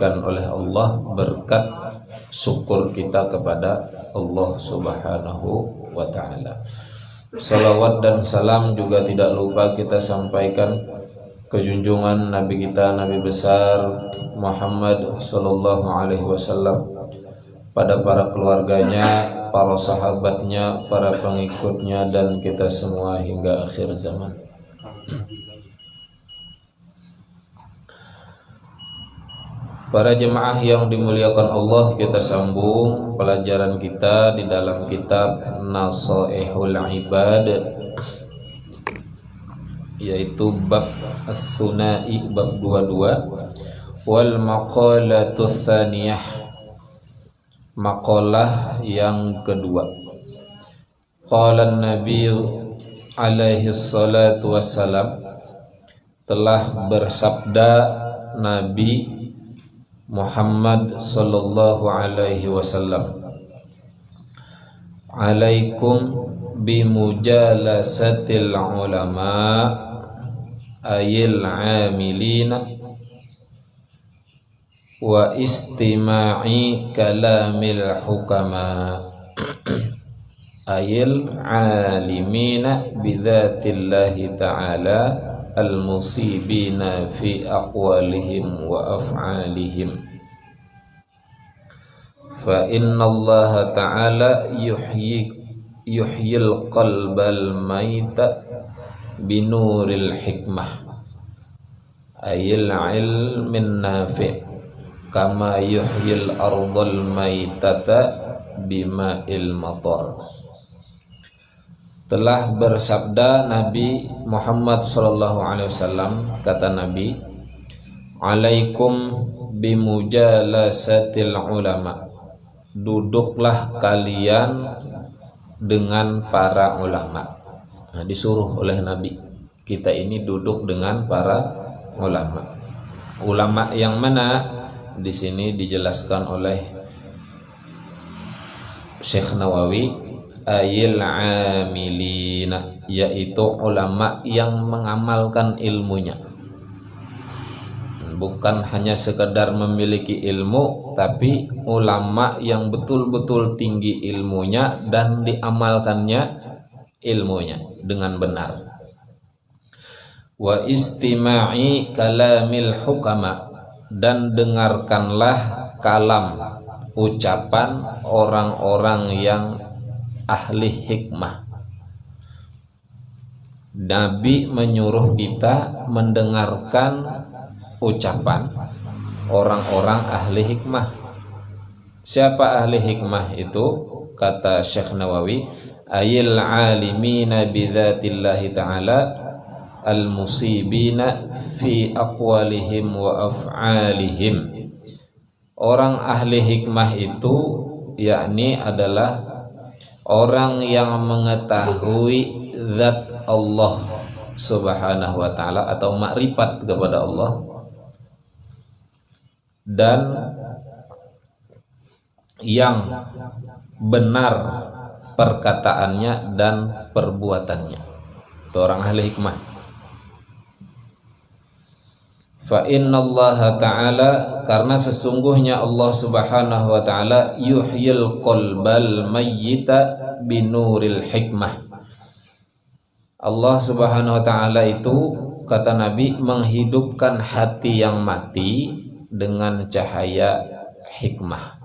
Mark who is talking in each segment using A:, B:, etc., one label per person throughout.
A: diberikan oleh Allah berkat syukur kita kepada Allah Subhanahu wa ta'ala. Salawat dan salam juga tidak lupa kita sampaikan ke junjungan Nabi kita, Nabi besar Muhammad sallallahu alaihi wasallam, pada para keluarganya, para sahabatnya, para pengikutnya, dan kita semua hingga akhir zaman. Para jemaah yang dimuliakan Allah, kita sambung pelajaran kita di dalam kitab Nasaihul Ibad, yaitu bab As-Sunai, bab 22, wal maqalatus tsaniyah, maqalah yang kedua. Qala Nabi alaihi salatu wassalam, telah bersabda Nabi Muhammad sallallahu alaihi wasallam, alaikum bimujalasatil ulama ayil amilina wa istima'i kalamil hukama ayil alimina bidzatillahi ta'ala al-musibina fi aqwalihim wa af'alihim, fa inna Allah ta'ala yuhyil qalbal maita binuril hikmah ayil ilmin nafi' kama yuhyil ardal maitata bima'il matar. Telah bersabda Nabi Muhammad sallallahu alaihi wasallam, kata Nabi, alaikum bimujalasatil ulama, duduklah kalian dengan para ulama. Nah, disuruh oleh Nabi kita ini duduk dengan para ulama. Ulama yang mana? Di sini dijelaskan oleh Syekh Nawawi, ayil amilina, yaitu ulama yang mengamalkan ilmunya, bukan hanya sekedar memiliki ilmu, tapi ulama yang betul-betul tinggi ilmunya dan diamalkannya ilmunya dengan benar. Wa istima'i kalamil hukama, dan dengarkanlah kalam, ucapan orang-orang yang ahli hikmah. Nabi menyuruh kita mendengarkan ucapan orang-orang ahli hikmah. Siapa ahli hikmah itu? Kata Syekh Nawawi, ayil alimina bidzatillahi ta'ala al-musibina fi aqwalihim wa af'alihim. Orang ahli hikmah itu yakni adalah orang yang mengetahui zat Allah Subhanahu wa ta'ala atau makrifat kepada Allah, dan yang benar perkataannya dan perbuatannya. Itu orang ahli hikmah. Fa innallaha ta'ala, karena sesungguhnya Allah Subhanahu wa ta'ala yuhyil qalbal mayyita binuril hikmah. Allah Subhanahu wa ta'ala itu, kata Nabi, menghidupkan hati yang mati dengan cahaya hikmah.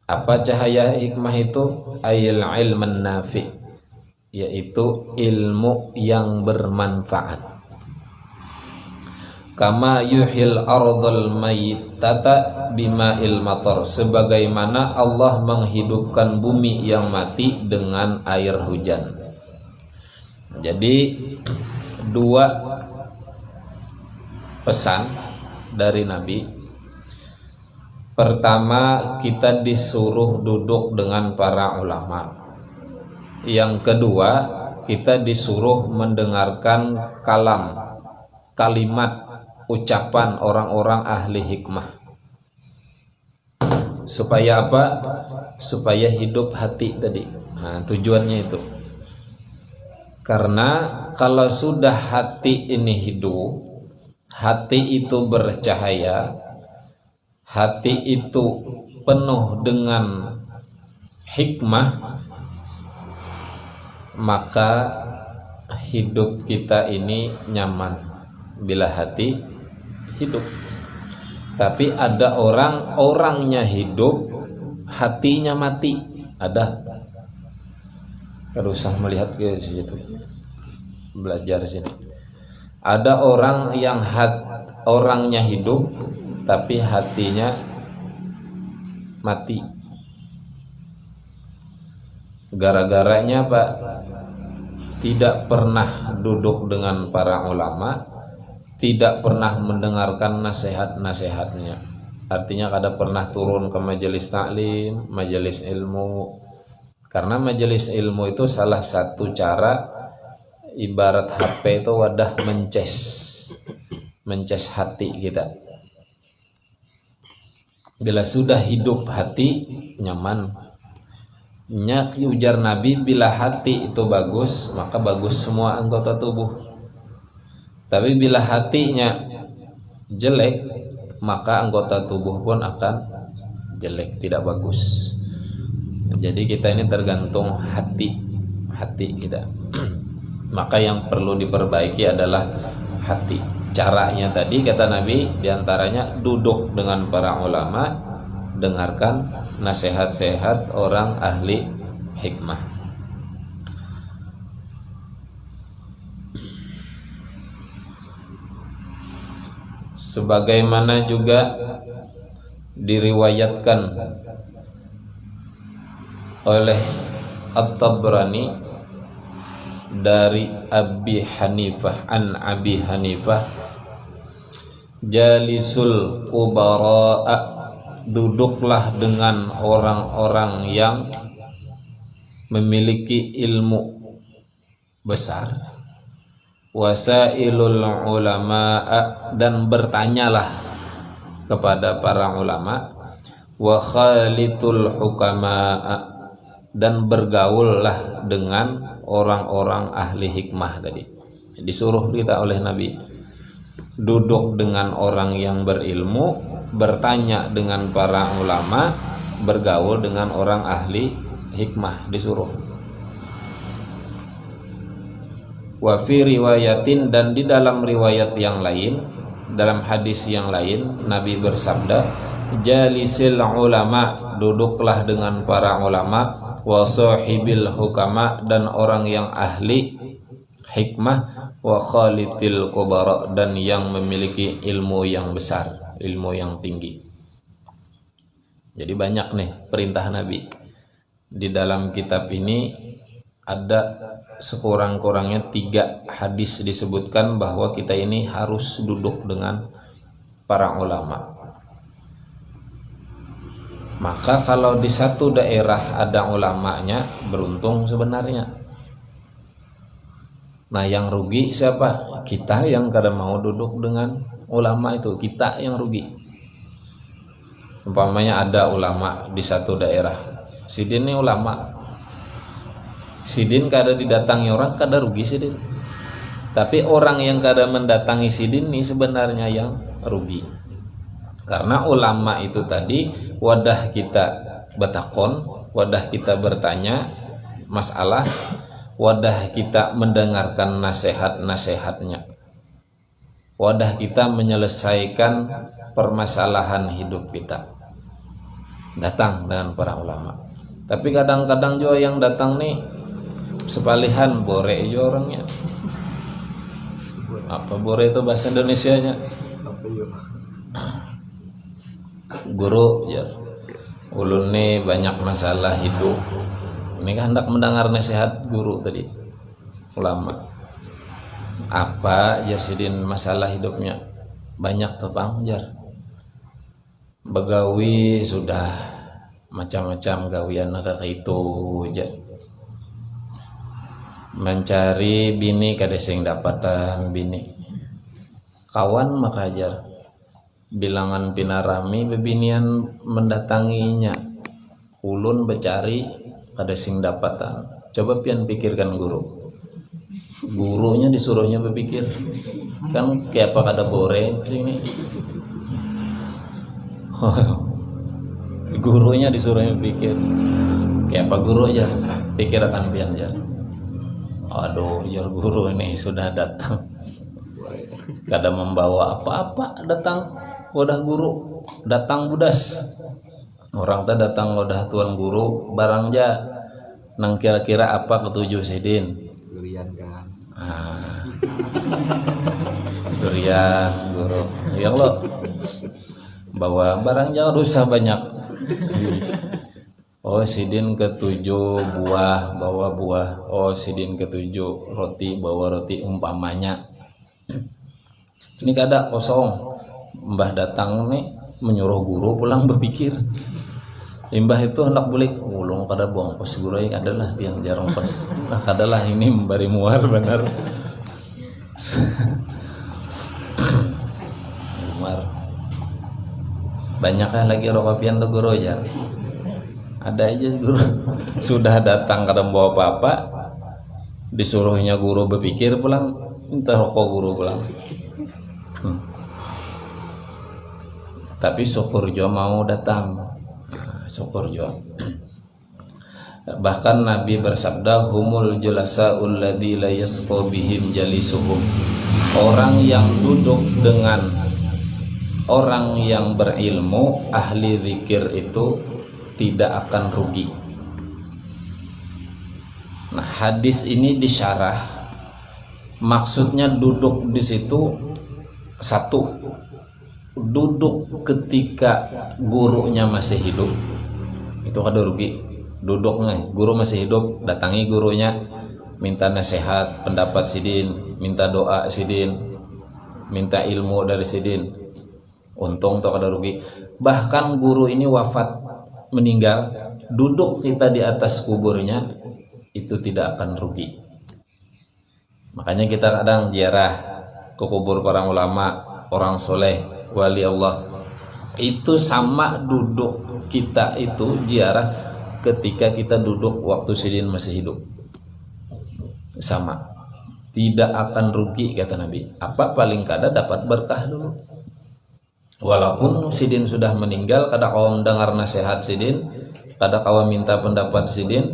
A: Apa cahaya hikmah itu? Ayil ilman nafi', yaitu ilmu yang bermanfaat. Kama yuhil ardal maitata bima'il matar, sebagaimana Allah menghidupkan bumi yang mati dengan air hujan. Jadi dua pesan dari Nabi. Pertama, kita disuruh duduk dengan para ulama. Yang kedua, kita disuruh mendengarkan kalam, kalimat, ucapan orang-orang ahli hikmah. Supaya apa? Supaya hidup hati tadi. Nah, tujuannya itu. Karena kalau sudah hati ini hidup, hati itu bercahaya, hati itu penuh dengan hikmah, maka hidup kita ini nyaman bila hati hidup. Tapi ada orangnya hidup, hatinya mati. Ada. Kalau usah melihat ke situ, belajar sini. Ada orang yang orangnya hidup, tapi hatinya mati. Gara-garanya Pak, tidak pernah duduk dengan para ulama, tidak pernah mendengarkan nasihat-nasihatnya. Artinya kada pernah turun ke majelis taklim, majelis ilmu. Karena majelis ilmu itu salah satu cara, ibarat HP itu wadah mences hati kita. Bila sudah hidup hati, nyaman. Ujar Nabi, bila hati itu bagus, maka bagus semua anggota tubuh. Tapi bila hatinya jelek, maka anggota tubuh pun akan jelek, tidak bagus. Jadi kita ini tergantung hati kita. Maka yang perlu diperbaiki adalah hati. Caranya tadi kata Nabi, diantaranya duduk dengan para ulama, dengarkan nasihat-nasihat orang ahli hikmah. Sebagaimana juga diriwayatkan oleh At-Tabrani dari Abi Hanifah, an Abi Hanifah, jalisul kubara'a, duduklah dengan orang-orang yang memiliki ilmu besar, wasailul ulama'a, dan bertanyalah kepada para ulama, wa khalitul hukama'a, dan bergaullah dengan orang-orang ahli hikmah. Tadi disuruh kita oleh Nabi duduk dengan orang yang berilmu, bertanya dengan para ulama, bergaul dengan orang ahli hikmah, disuruh. Wa fi riwayatin, dan di dalam riwayat yang lain, dalam hadis yang lain, Nabi bersabda, jalisil ulama, duduklah dengan para ulama, wa sahibil hukama, dan orang yang ahli hikmah, wa khalitil kubara, dan yang memiliki ilmu yang besar, ilmu yang tinggi. Jadi banyak nih perintah Nabi. Di dalam kitab ini ada sekurang-kurangnya 3 hadis disebutkan bahwa kita ini harus duduk dengan para ulama. Maka kalau di satu daerah ada ulamanya, beruntung sebenarnya. Nah, yang rugi siapa? Kita yang kadang mau duduk dengan ulama itu, kita yang rugi. Umpamanya ada ulama di satu daerah, sidin ini ulama, sidin kada didatangi orang, kada rugi sidin. Tapi orang yang kada mendatangi sidin ini sebenarnya yang rugi. Karena ulama itu tadi wadah kita bertakon, wadah kita bertanya masalah, wadah kita mendengarkan nasihat-nasihatnya, wadah kita menyelesaikan permasalahan hidup kita. Datang dengan para ulama. Tapi kadang-kadang juga yang datang nih sepalihan, bore juga orangnya. Apa bore itu bahasa Indonesianya? Guru ya, ulun nih banyak masalah hidup, ini kan hendak mendengar nasihat guru tadi, ulama. Apa jar sidin masalah hidupnya? Banyak tuh bang jar, begawi sudah macam-macam gawian ada itu jar, mencari bini kada sing dapatan bini, kawan maka jar bilangan pinarami bebinian mendatanginya, ulun becari kada sing dapatan. Coba pian pikirkan gurunya disuruhnya berpikir, kan kayak apa kada bore ini. Gurunya disuruhnya pikir kayak apa guru aja pikir akan pian aja. Aduh, ya guru ini sudah datang, kada membawa apa-apa, datang wadah guru, datang budas orang tak datang wadah tuan guru barangnya nang kira-kira apa ketujuh sidin
B: durian kan
A: durian guru yang lo bawa barangnya rusak banyak. Oh sidin ketujuh buah, bawa buah. Oh sidin ketujuh roti, bawa roti umpamanya. Ini kada kosong. Mbah datang nih menyuruh guru pulang berpikir. Mbah itu hendak balik ulung kada buang pos guru yang adalah yang jarang pas. Nah kadalah ini memberi muar benar. Muar. Banyakkah lagi rokapian tuh guru ya? Ada aja guru sudah datang kadang bawa apa-apa, disuruhnya guru berpikir pulang, minta rokok guru pulang. Tapi syukur jo mau datang, syukur jo. Bahkan Nabi bersabda, humul julasaul ladzi la yasqa bihim jalisuhum. Orang yang duduk dengan orang yang berilmu, ahli zikir itu tidak akan rugi. Nah, hadis ini disyarah, maksudnya duduk di situ satu, duduk ketika gurunya masih hidup, itu kada rugi. Duduk nih, guru masih hidup, datangi gurunya, minta nasihat, pendapat sidin, minta doa sidin, minta ilmu dari sidin, untung tuh kada rugi. Bahkan guru ini wafat, meninggal, duduk kita di atas kuburnya itu tidak akan rugi. Makanya kita kadang ziarah ke kubur para ulama, orang soleh, wali Allah, itu sama duduk kita itu ziarah ketika kita duduk waktu sidin masih hidup, sama, tidak akan rugi kata Nabi. Apa paling kada dapat berkah dulu. Walaupun sidin sudah meninggal, kada kawan dengar nasihat sidin, kada kawan minta pendapat sidin,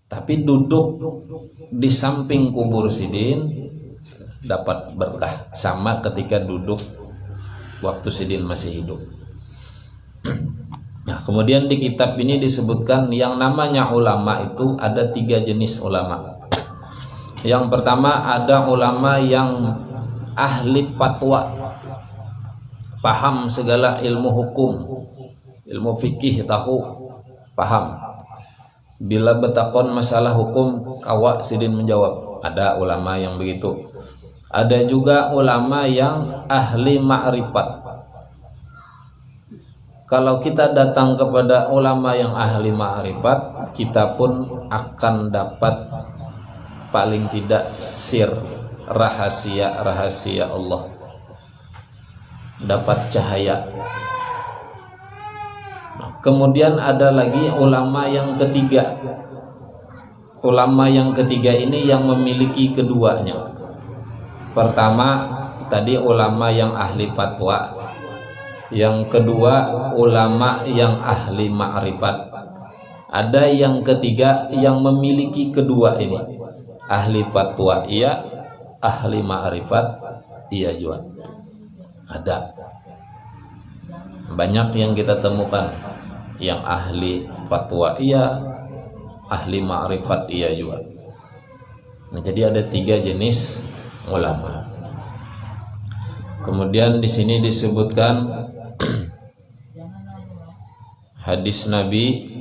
A: tapi duduk di samping kubur sidin dapat berkah sama ketika duduk waktu sidin masih hidup. Nah, kemudian di kitab ini disebutkan yang namanya ulama itu ada 3 jenis ulama. Yang pertama ada ulama yang ahli fatwa, paham segala ilmu hukum, ilmu fikih tahu, paham. Bila betakon masalah hukum, kawa sidin menjawab. Ada ulama yang begitu. Ada juga ulama yang ahli ma'rifat. Kalau kita datang kepada ulama yang ahli ma'rifat, kita pun akan dapat paling tidak sir, rahasia-rahasia Allah, dapat cahaya. Kemudian ada lagi ulama yang ketiga. Ulama yang ketiga ini yang memiliki keduanya. Pertama tadi ulama yang ahli fatwa, yang kedua ulama yang ahli ma'rifat. Ada yang ketiga yang memiliki kedua ini, ahli fatwa iya, ahli ma'rifat iya juga. Ada banyak yang kita temukan yang ahli fatwa iya, ahli ma'rifat iya juga. Nah, jadi ada 3 jenis ulama. Kemudian di sini disebutkan hadis Nabi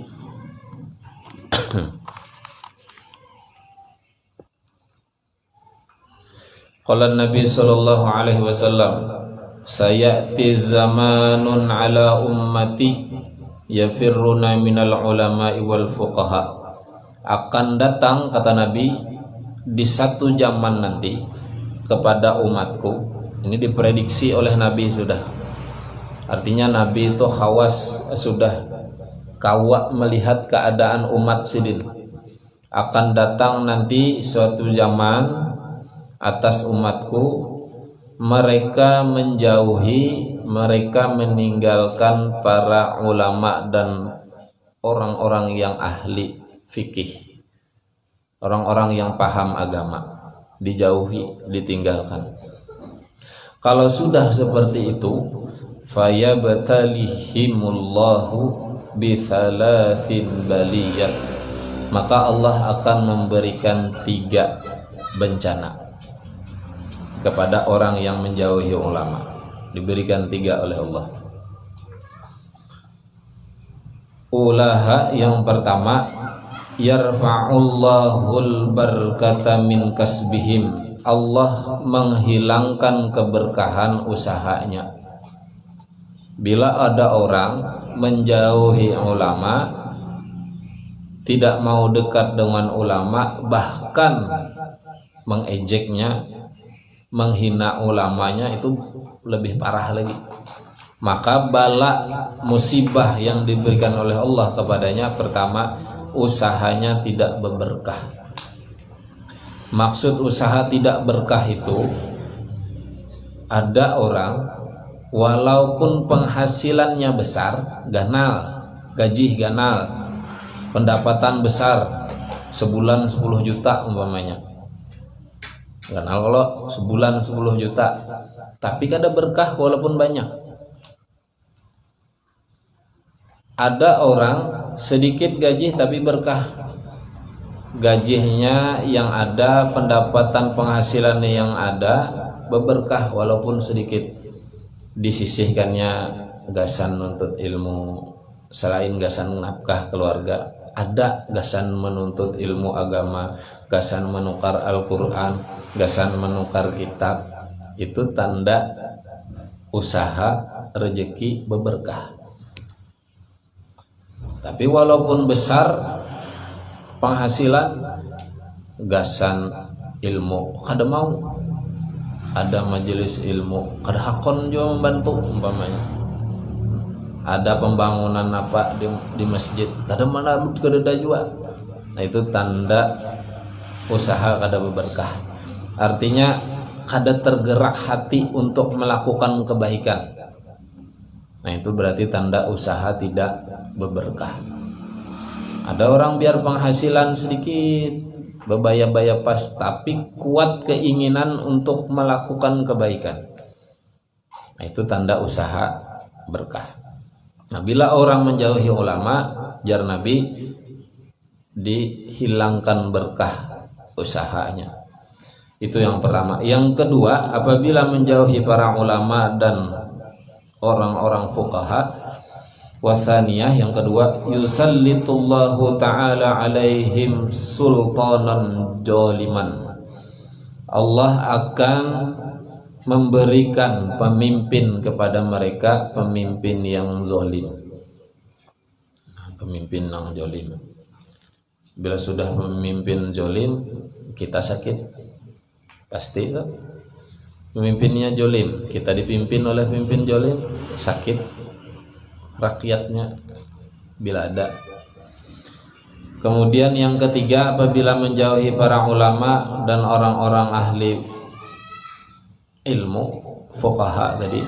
A: qala Nabi sallallahu alaihi wasallam, sayati zamanun ala ummati yafirruna minal ulama'i wal fuqaha. Akan datang kata Nabi di satu zaman nanti kepada umatku. Ini diprediksi oleh Nabi sudah. Artinya Nabi itu khawas, sudah kawak melihat keadaan umat sidin. Akan datang nanti suatu zaman atas umatku mereka menjauhi, mereka meninggalkan para ulama dan orang-orang yang ahli fikih, orang-orang yang paham agama, dijauhi, ditinggalkan. Kalau sudah seperti itu, fayabtalihimullahu bithalathin baliyat, maka Allah akan memberikan 3 bencana kepada orang yang menjauhi ulama. Diberikan 3 oleh Allah. Ulaha, yang pertama, yarfa'ullahul barakata min kasbihim, Allah menghilangkan keberkahan usahanya. Bila ada orang menjauhi ulama, tidak mau dekat dengan ulama, bahkan mengejeknya, menghina ulamanya, itu lebih parah lagi. Maka bala musibah yang diberikan oleh Allah kepadanya, pertama, usahanya tidak berberkah. Maksud usaha tidak berkah itu, ada orang walaupun penghasilannya besar, ganal, gaji ganal, pendapatan besar, sebulan 10 juta umpamanya, ganal kalau sebulan 10 juta, tapi kada berkah walaupun banyak. Ada orang sedikit gaji tapi berkah, gajinya yang ada, pendapatan penghasilannya yang ada, berberkah walaupun sedikit. Disisihkannya gasan menuntut ilmu, selain gasan nafkah keluarga, ada gasan menuntut ilmu agama, gasan menukar Al-Quran, gasan menukar kitab. Itu tanda usaha rezeki berberkah. Tapi walaupun besar penghasilan, gasan ilmu kada mau. Ada majelis ilmu, kada hakon juga membantu umpamanya. Ada pembangunan apa di masjid, kada mana kada juga. Nah, itu tanda usaha kada berberkah. Artinya kada tergerak hati untuk melakukan kebaikan. Nah, itu berarti tanda usaha tidak berberkah. Ada orang biar penghasilan sedikit, bebaya-baya pas, tapi kuat keinginan untuk melakukan kebaikan. Nah, itu tanda usaha berkah. Nah, bila orang menjauhi ulama, jar Nabi, dihilangkan berkah usahanya. Itu yang pertama. Yang kedua, apabila menjauhi para ulama dan orang-orang fuqaha, wasaniyah, yang kedua, yusallitullahu ta'ala alaihim sultanan joliman, Allah akan memberikan pemimpin kepada mereka, pemimpin yang zolim, pemimpin yang zolim. Bila sudah pemimpin zolim, kita sakit pasti itu. Pemimpinnya zolim, kita dipimpin oleh pemimpin zolim, sakit rakyatnya bila ada. Kemudian yang ketiga, apabila menjauhi para ulama dan orang-orang ahli ilmu, fuqaha tadi,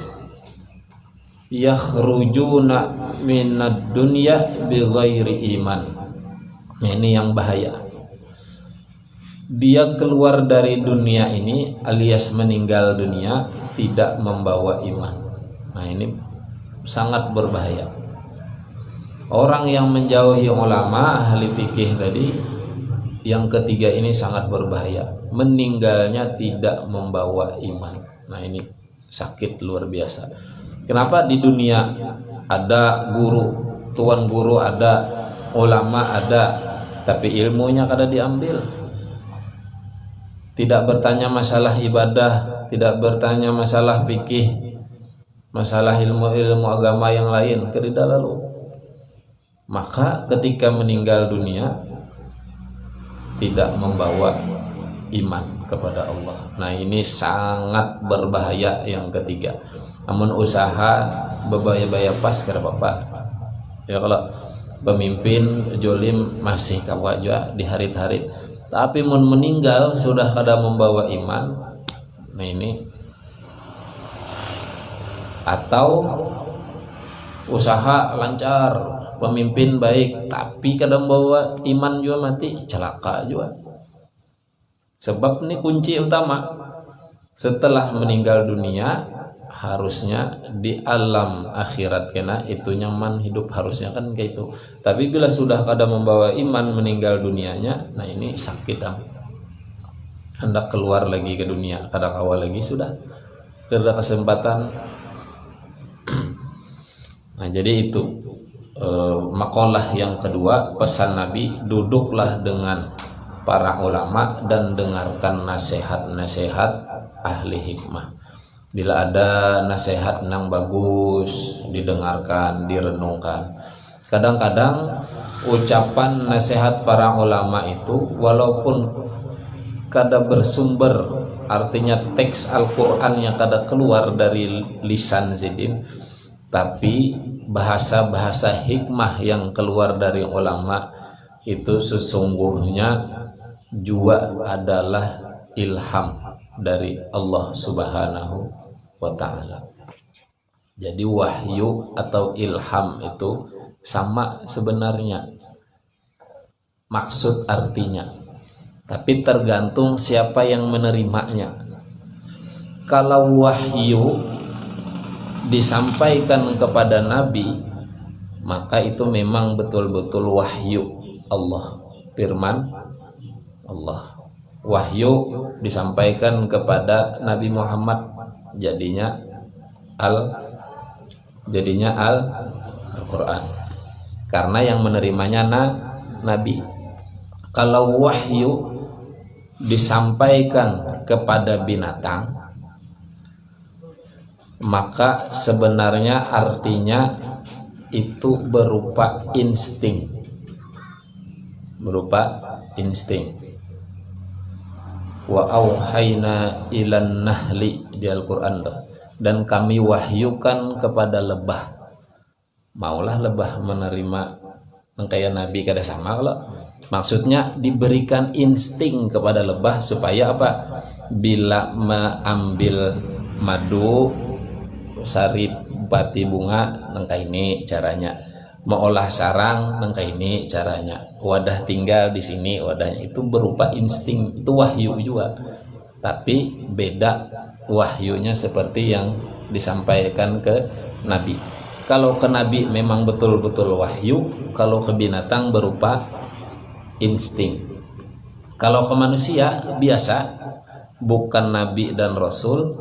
A: yakhrujuna minad dunya bighairi iman. Nah, ini yang bahaya. Dia keluar dari dunia ini alias meninggal dunia tidak membawa iman. Nah, ini sangat berbahaya. Orang yang menjauhi ulama, ahli fikih tadi, yang ketiga ini sangat berbahaya. Meninggalnya tidak membawa iman. Nah, ini sakit luar biasa. Kenapa? Di dunia ada guru, tuan guru ada, ulama ada, tapi ilmunya kada diambil. Tidak bertanya masalah ibadah, tidak bertanya masalah fikih, masalah ilmu-ilmu agama yang lain, tidak lalu. Maka ketika meninggal dunia tidak membawa iman kepada Allah. Nah, ini sangat berbahaya yang ketiga. Namun usaha bebaya-baya pas kada apa-apa. Ya, kalau pemimpin jolim masih kawa juga di hari-hari, tapi meninggal sudah kada membawa iman. Nah, ini Atau usaha lancar, pemimpin baik, tapi kadang bawa iman juga mati, celaka juga. Sebab ini kunci utama. Setelah meninggal dunia, harusnya di alam akhirat kena itu nyaman hidup, harusnya kan kayak itu. Tapi bila sudah kada membawa iman meninggal dunianya, nah ini sakit hendak keluar lagi ke dunia, kada kawal lagi, sudah kada kesempatan. Nah jadi itu makalah yang kedua, pesan Nabi, duduklah dengan para ulama dan dengarkan nasihat-nasihat ahli hikmah. Bila ada nasihat yang bagus, didengarkan, direnungkan. Kadang-kadang ucapan nasihat para ulama itu walaupun kada bersumber, artinya teks Al-Quran yang kada keluar dari lisan Zidin, tapi bahasa-bahasa hikmah yang keluar dari ulama itu sesungguhnya juga adalah ilham dari Allah Subhanahu wa ta'ala. Jadi wahyu atau ilham itu sama sebenarnya maksud artinya, tapi tergantung siapa yang menerimanya. Kalau wahyu disampaikan kepada Nabi, maka itu memang betul-betul wahyu Allah, firman Allah. Wahyu disampaikan kepada Nabi Muhammad, jadinya Al-Quran, karena yang menerimanya Nabi. Kalau wahyu disampaikan kepada binatang, maka sebenarnya artinya itu berupa insting, wa auhayna ilan nahli di Al-Quran, dan kami wahyukan kepada lebah. Maulah lebah menerima kayak Nabi kada sama, kalau maksudnya diberikan insting kepada lebah supaya apa? Bila mengambil madu, sari bati bunga, nengka ini caranya. Mengolah sarang, nengka ini caranya. Wadah tinggal di sini wadahnya, itu berupa insting, itu wahyu juga. Tapi beda wahyunya seperti yang disampaikan ke Nabi. Kalau ke Nabi memang betul-betul wahyu, kalau ke binatang berupa insting. Kalau ke manusia biasa, bukan Nabi dan Rasul,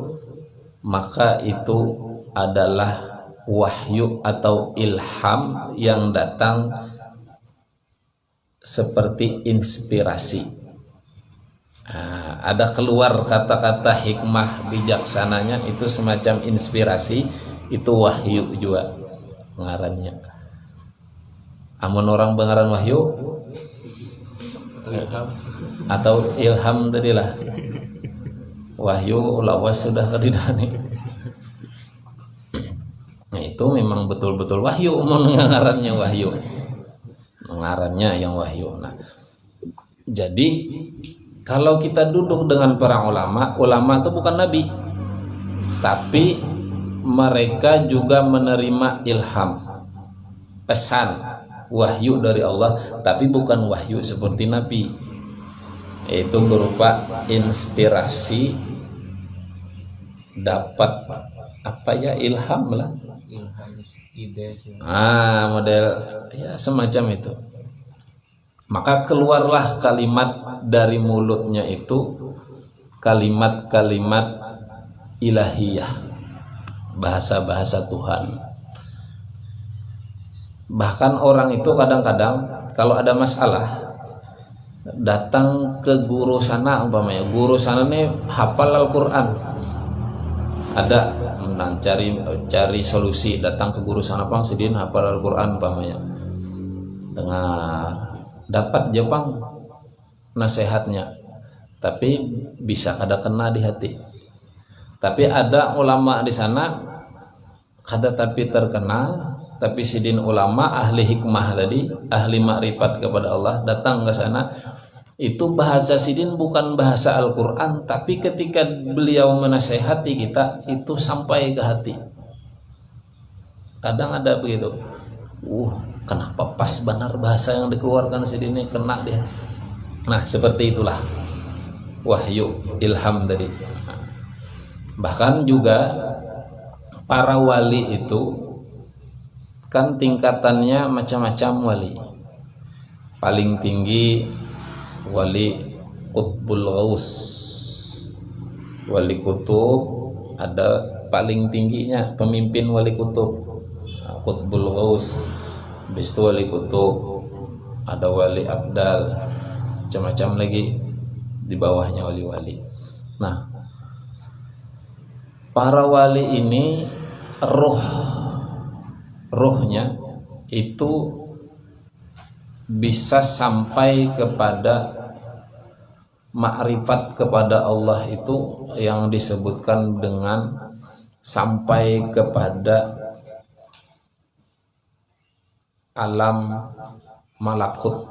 A: maka itu adalah wahyu atau ilham yang datang seperti inspirasi. Ada keluar kata-kata hikmah bijaksananya, itu semacam inspirasi, itu wahyu juga ngarannya. Amun orang pengaran wahyu atau ilham tadilah, wahyu lawas sudah kedidani. Nah itu memang betul-betul wahyu, mengarannya wahyu, mengarannya yang wahyu. Nah jadi kalau kita duduk dengan para ulama, ulama itu bukan nabi, tapi mereka juga menerima ilham, pesan, wahyu dari Allah, tapi bukan wahyu seperti nabi. Itu berupa inspirasi, dapat apa ya, ilham lah, model ya semacam itu. Maka keluarlah kalimat dari mulutnya itu kalimat-kalimat ilahiyah, bahasa-bahasa Tuhan. Bahkan orang itu kadang-kadang kalau ada masalah datang ke guru sana, umpamanya guru sana nih hafal Al-Quran, ada cari solusi, datang ke guru sana, Pang sidin hafal Al-Quran umpamanya, dengar, dapat Jepang nasihatnya, tapi bisa kada kena di hati. Tapi ada ulama di sana kada tapi terkenal, tapi sidin ulama ahli hikmah tadi, ahli makrifat kepada Allah, datang ke sana. Itu bahasa sidin bukan bahasa Al-Quran, tapi ketika beliau menasehati kita itu sampai ke hati. Kadang ada begitu. Kenapa pas benar bahasa yang dikeluarkan sini kena dia. Nah, seperti itulah wahyu, ilham tadi. Bahkan juga para wali itu kan tingkatannya macam-macam wali. Paling tinggi wali Qutbul Ghaus. Wali kutub ada paling tingginya pemimpin wali kutub. Qutbul Ghaus. Habis itu wali kutub, ada wali abdal, macam-macam lagi di bawahnya wali-wali. Nah, para wali ini rohnya itu bisa sampai kepada makrifat kepada Allah, itu yang disebutkan dengan sampai kepada alam malakut,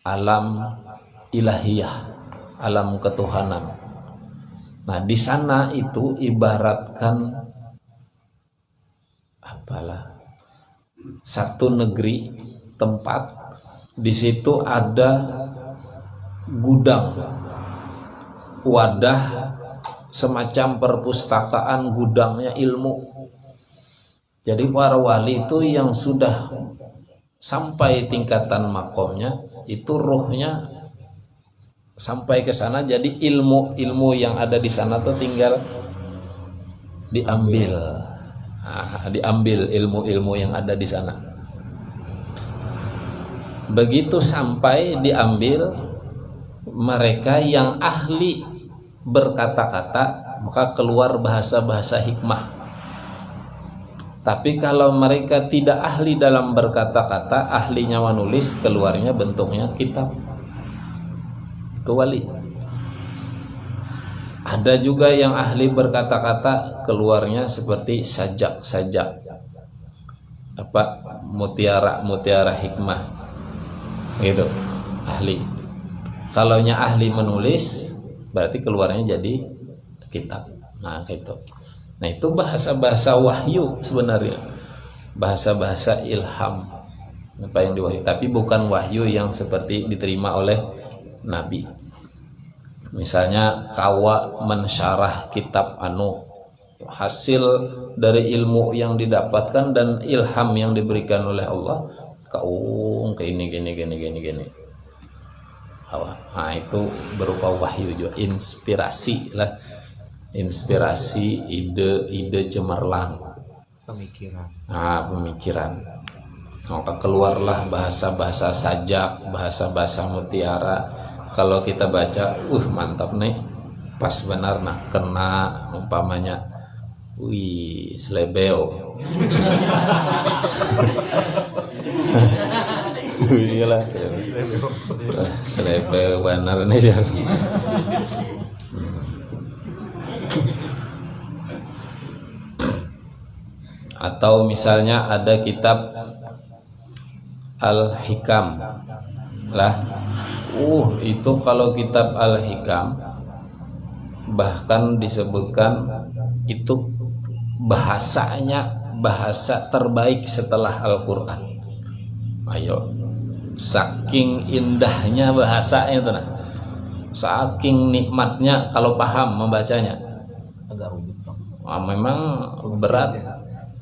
A: alam ilahiyah, alam ketuhanan. Nah, di sana itu ibaratkan apalah satu negeri, tempat di situ ada gudang, wadah semacam perpustakaan, gudangnya ilmu. Jadi para wali itu yang sudah sampai tingkatan makomnya, itu rohnya sampai ke sana. Jadi ilmu yang ada di sana tuh tinggal diambil. Diambil ilmu-ilmu yang ada di sana. Begitu sampai diambil, mereka yang ahli berkata-kata, maka keluar bahasa-bahasa hikmah. Tapi kalau mereka tidak ahli dalam berkata-kata, ahlinya menulis, keluarnya bentuknya kitab. Itu wali. Ada juga yang ahli berkata-kata, keluarnya seperti sajak-sajak, mutiara hikmah, gitu, ahli. Kalaunya ahli menulis, berarti keluarnya jadi kitab. Nah, gitu. Nah, itu bahasa-bahasa wahyu sebenarnya, bahasa-bahasa ilham, apa yang diwahyu, tapi bukan wahyu yang seperti diterima oleh Nabi. Misalnya kawa mensyarah kitab hasil dari ilmu yang didapatkan dan ilham yang diberikan oleh Allah, ke ini gini. Nah, itu berupa wahyu juga, inspirasi lah. Inspirasi, ide cemerlang, pemikiran. Maka keluarlah bahasa-bahasa sajak, bahasa-bahasa mutiara. Kalau kita baca, mantap nih, pas benar, nah kena umpamanya, selebeo. Iyalah, selebeo benar nih. Atau misalnya ada kitab Al-Hikam lah, itu kalau kitab Al-Hikam bahkan disebutkan itu bahasanya bahasa terbaik setelah Al-Quran. Ayo, saking indahnya bahasanya itu, saking nikmatnya kalau paham membacanya. Memang berat,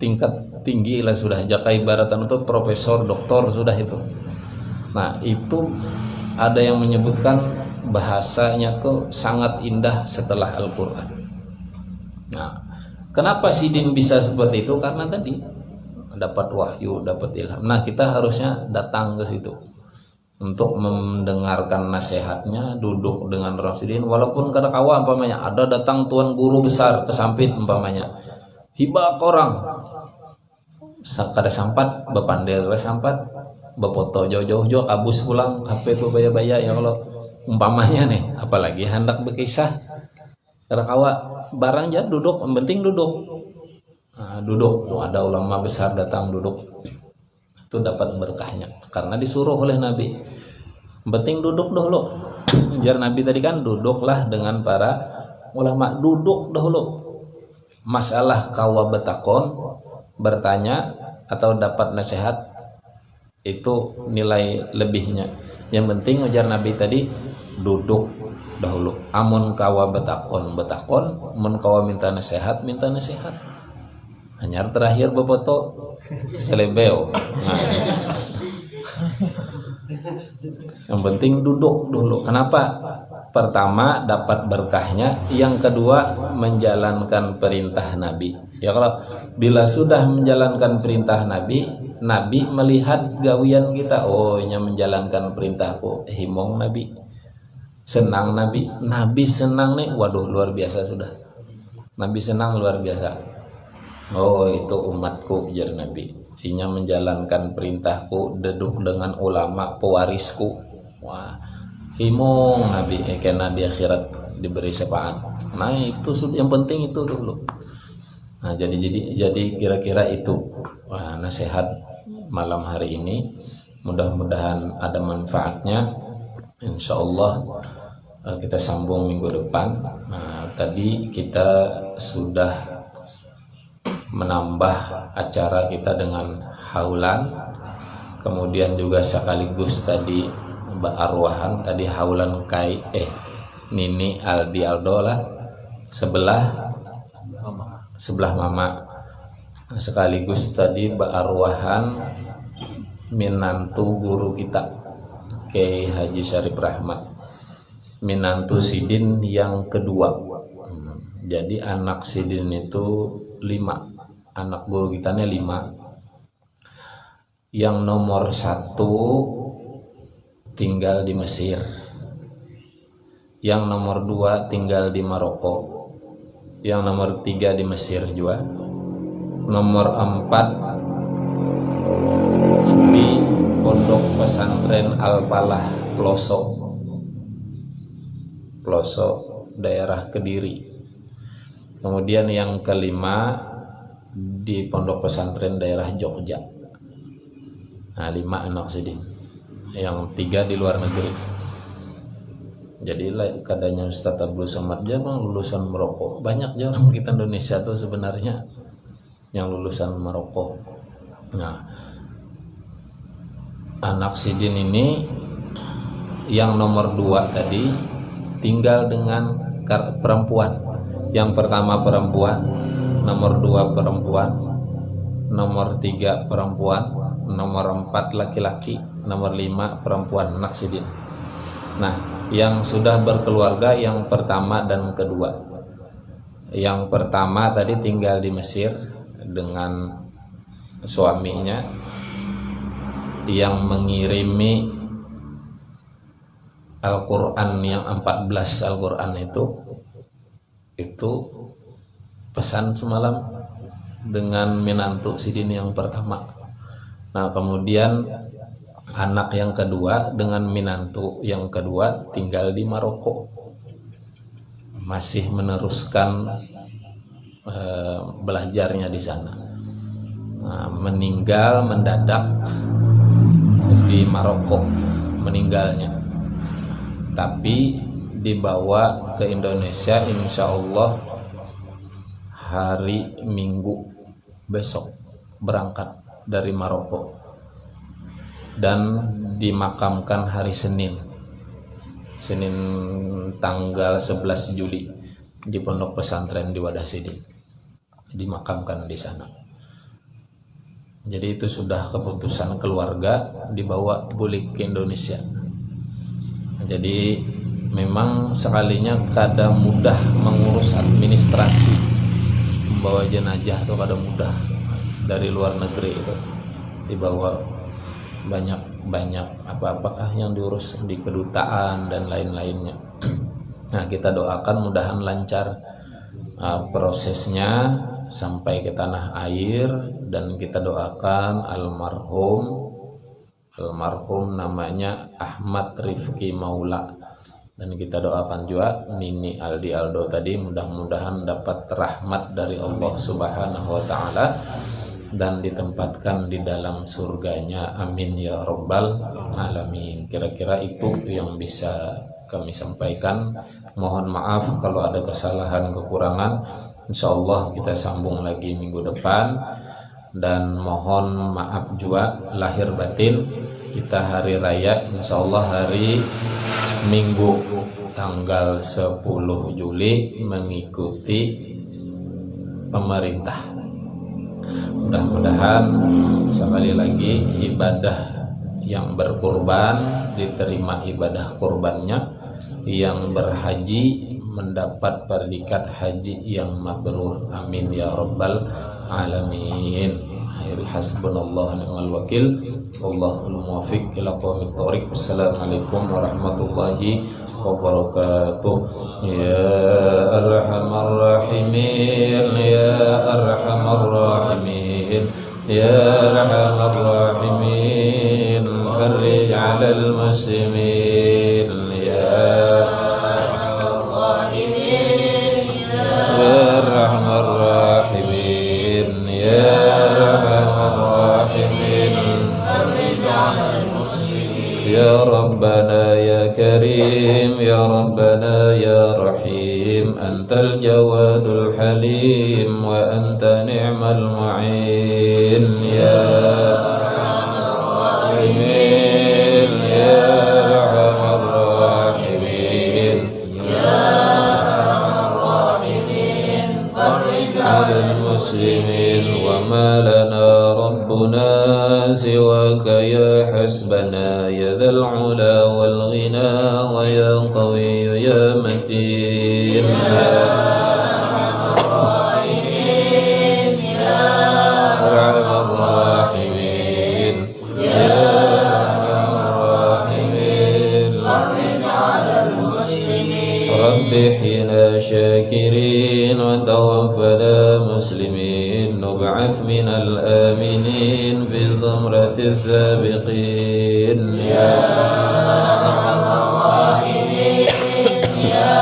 A: tingkat tinggi lah sudah, jaka ibaratan itu profesor, doktor sudah itu. Nah, itu ada yang menyebutkan bahasanya tuh sangat indah setelah Al-Quran. Nah, kenapa Sidin bisa seperti itu? Karena tadi dapat wahyu, dapat ilham. Nah, kita harusnya datang ke situ untuk mendengarkan nasihatnya, duduk dengan orang Sidin, walaupun kada kawa umpamanya, ada datang tuan guru besar ke Sampit umpamanya, hibah orang kada sampat, bepandai sampat, bepoto jauh-jauh kabus pulang, kape baya-baya ya Allah umpamanya nih, apalagi hendak berkisah kada kawa, barang aja duduk, penting duduk. Nah, duduk, ada ulama besar datang duduk, itu dapat berkahnya karena disuruh oleh Nabi. Penting duduk dahulu. Jar Nabi tadi kan, duduklah dengan para ulama, duduk dahulu. Masalah kawa betakon, bertanya atau dapat nasihat itu nilai lebihnya. Yang penting ujar Nabi tadi, duduk dahulu. Amun kawa betakon, mun kawa minta nasihat. Hanya terakhir befoto sekali beo. Nah, yang penting duduk dulu. Kenapa? Pertama dapat berkahnya, yang kedua menjalankan perintah Nabi. Ya, kalau bila sudah menjalankan perintah Nabi, Nabi melihat gawian kita, oh nya menjalankan perintahku, himong Nabi, senang Nabi senang nih, waduh luar biasa sudah. Nabi senang luar biasa. Oh itu umatku, ujar Nabi. Inya menjalankan perintahku, duduk dengan ulama pewarisku. Wah, himong Nabi, karena di akhirat diberi syafaat. Nah itu yang penting itu dulu. Nah jadi kira-kira itu nasihat malam hari ini. Mudah-mudahan ada manfaatnya. Insya Allah kita sambung minggu depan. Nah, tadi kita sudah menambah acara kita dengan haulan, kemudian juga sekaligus tadi arwahan, tadi haulan kai Nini Aldi Aldo lah, sebelah mama, sekaligus tadi arwahan minantu guru kita Kiai Haji Syarif Rahmat, minantu Sidin yang kedua. Jadi anak Sidin itu 5, anak guru kitanya 5. Yang nomor 1 tinggal di Mesir, yang nomor 2 tinggal di Maroko, yang nomor 3 di Mesir juga, nomor 4 di Pondok Pesantren Al-Falah Ploso daerah Kediri. Kemudian yang kelima di Pondok Pesantren daerah Jogja. Nah 5 anak Sidin, yang 3 di luar negeri. Jadi kadanya Ustadz Abdul Somad jangan lulusan Maroko. Banyak orang kita Indonesia tuh sebenarnya yang lulusan Maroko. Nah anak Sidin ini yang nomor 2 tadi tinggal dengan perempuan. Yang pertama perempuan, nomor 2 perempuan, nomor 3 perempuan, nomor 4 laki-laki, nomor 5 perempuan, anak Sidin. Nah, yang sudah berkeluarga yang pertama dan kedua. Yang pertama tadi tinggal di Mesir dengan suaminya yang mengirimi Al-Quran yang 14 Al-Quran itu pesan semalam dengan menantu Sidin yang pertama. Nah kemudian anak yang kedua dengan menantu yang kedua tinggal di Maroko, masih meneruskan belajarnya di sana. Nah, meninggal mendadak di Maroko meninggalnya, tapi dibawa ke Indonesia insya Allah hari Minggu besok berangkat dari Maroko dan dimakamkan hari Senin tanggal 11 Juli di Pondok Pesantren di Wadah Sidin, dimakamkan di sana. Jadi itu sudah keputusan keluarga, dibawa bulik ke Indonesia. Jadi memang sekalinya kada mudah mengurus administrasi membawa jenazah, atau kada mudah dari luar negeri itu dibawa banyak apakah yang diurus di kedutaan dan lain-lainnya. Nah kita doakan mudahan lancar prosesnya sampai ke tanah air, dan kita doakan almarhum namanya Ahmad Rifki Maula, dan kita doakan juga Nini Aldi Aldo tadi mudah-mudahan dapat rahmat dari Allah Subhanahu wa taala dan ditempatkan di dalam surganya, amin ya rabbal alamin. Kira-kira itu yang bisa kami sampaikan. Mohon maaf kalau ada kesalahan kekurangan. Insyaallah kita sambung lagi minggu depan. dan mohon maaf juga lahir batin. Kita hari raya insyaallah hari Minggu tanggal 10 Juli mengikuti pemerintah. Mudah-mudahan sekali lagi ibadah yang berkurban diterima ibadah kurbannya, yang berhaji mendapat predikat haji yang mabrur. Amin ya rabbal alamin. Hasbunallah ni'mal wakil, wallahul muwaffiq ila aqwamit thoriq. Assalamualaikum warahmatullahi wabarakatuh. Ya arhamar rahimin, ya arhamar rahimin, ya arhamar rahimin, farij 'alal muslimin, ya arhamar rahimin, ya arhamar rahimin, ya يا ربنا يا كريم، يا ربنا يا رحيم، أنت الجواد الحليم وأنت نعم المعين. يا أرحم الراحمين، يا أرحم الراحمين، يا أرحم الراحمين، فرج على المسلمين. وما لنا ربنا سواك يا حسبنا، يا ذا العلا والغنى، ويا قوي يا متين. يا أرحم الراحمين، يا أرحم الراحمين، يا أرحم الراحمين، فرج على المسلمين. رب احينا شاكرين وتوفنا مسلمين، نبعث من الآمنين في زمرة السابقين. يا أرحم الراحمين، يا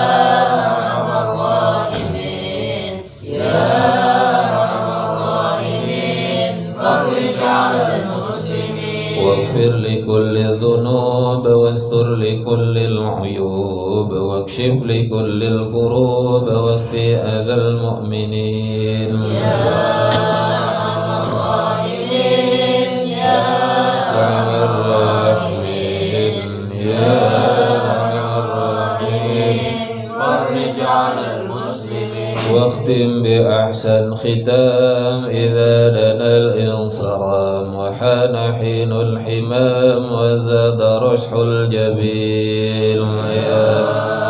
A: أرحم الراحمين، يا أرحم الراحمين، فرج على المسلمين. واغفر لكل الذنوب، واستر لكل العيوب، واكشف لكل الكروب، واكفي أذى المؤمنين. يا أرحم الراحمين، يا أرحم الراحمين، يا أرحم الراحمين، فرج على المسلمين. واختم بأحسن ختام إذا لنا الانصرام، وحان حين الحمام، وزاد رشح الجبين. يا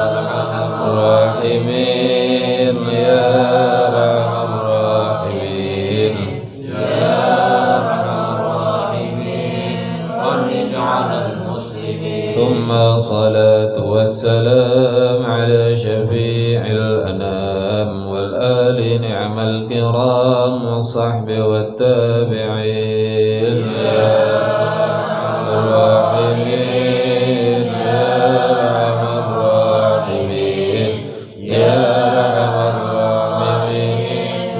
A: أرحم الراحمين، يا أرحم الراحمين، يا أرحم الراحمين، فرج على المسلمين. ثم صلاة والسلام على شفيع الأنام، والآل نعم الكرام، والصحب والتابعين. يا أرحم الراحمين، يا أرحم الراحمين، يا أرحم الراحمين،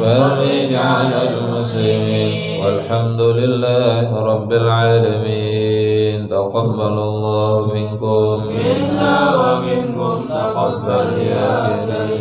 A: فرج على المسلمين. والحمد لله رب العالمين. تقبل الله منكم، منا ومنكم، تقبل يا كريم.